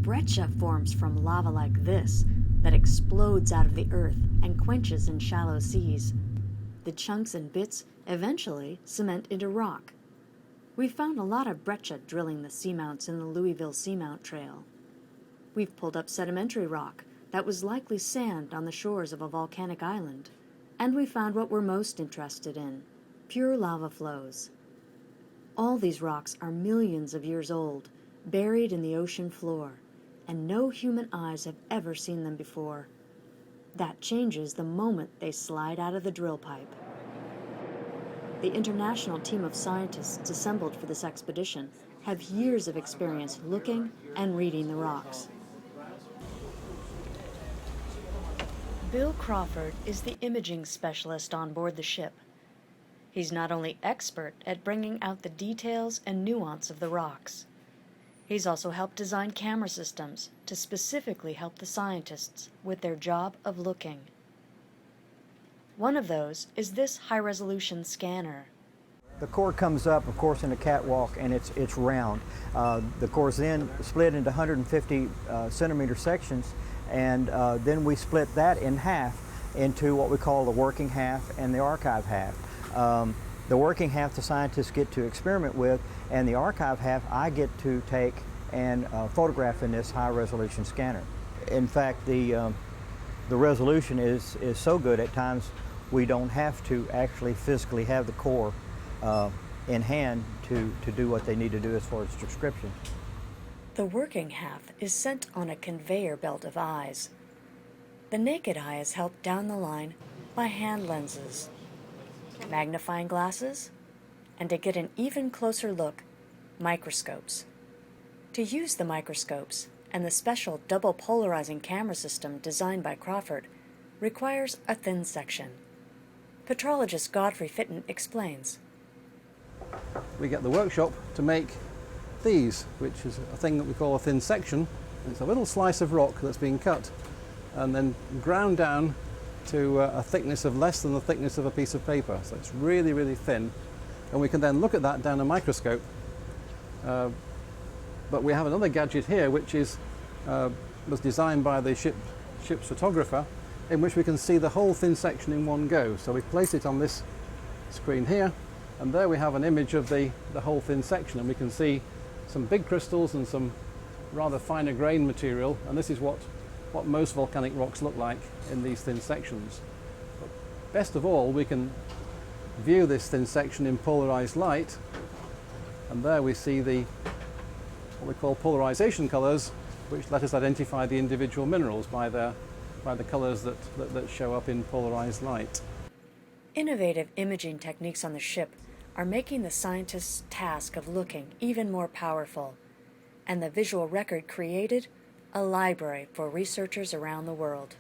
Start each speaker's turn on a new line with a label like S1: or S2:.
S1: breccia forms from lava like this that explodes out of the earth and quenches in shallow seas. The chunks and bits eventually cement into rock. We've found a lot of breccia drilling the seamounts in the Louisville Seamount Trail. We've pulled up sedimentary rock that was likely sand on the shores of a volcanic island. And we found what we're most interested in, pure lava flows. All these rocks are millions of years old, buried in the ocean floor, and no human eyes have ever seen them before. That changes the moment they slide out of the drill pipe. The international team of scientists assembled for this expedition have years of experience looking and reading the rocks. Bill Crawford is the imaging specialist on board the ship. He's not only expert at bringing out the details and nuance of the rocks, he's also helped design camera systems to specifically help the scientists with their job of looking. One of those is this high-resolution scanner.
S2: The core comes up, of course, in a catwalk, and it's round. The core is then split into 150 centimeter sections, and then we split that in half into what we call the working half and the archive half. The working half the scientists get to experiment with, and the archive half I get to take and photograph in this high-resolution scanner. In fact, the resolution is so good at times we don't have to actually physically have the core in hand to do what they need to do as far as description.
S1: The working half is sent on a conveyor belt of eyes. The naked eye is helped down the line by hand lenses, magnifying glasses, and to get an even closer look, microscopes. To use the microscopes and the special double polarizing camera system designed by Crawford requires a thin section. Petrologist Godfrey Fitton explains.
S3: We get the workshop to make these, which is a thing that we call a thin section. It's a little slice of rock that's been cut and then ground down to a thickness of less than the thickness of a piece of paper. So it's really, really thin. And we can then look at that down a microscope. But we have another gadget here, which was designed by the ship's photographer, in which we can see the whole thin section in one go. So we place it on this screen here, and there we have an image of the whole thin section, and we can see some big crystals and some rather finer grain material, and this is what most volcanic rocks look like in these thin sections. But best of all, we can view this thin section in polarized light, and there we see what we call polarization colors, which let us identify the individual minerals by the colors that show up in polarized light.
S1: Innovative imaging techniques on the ship are making the scientists' task of looking even more powerful, and the visual record created a library for researchers around the world.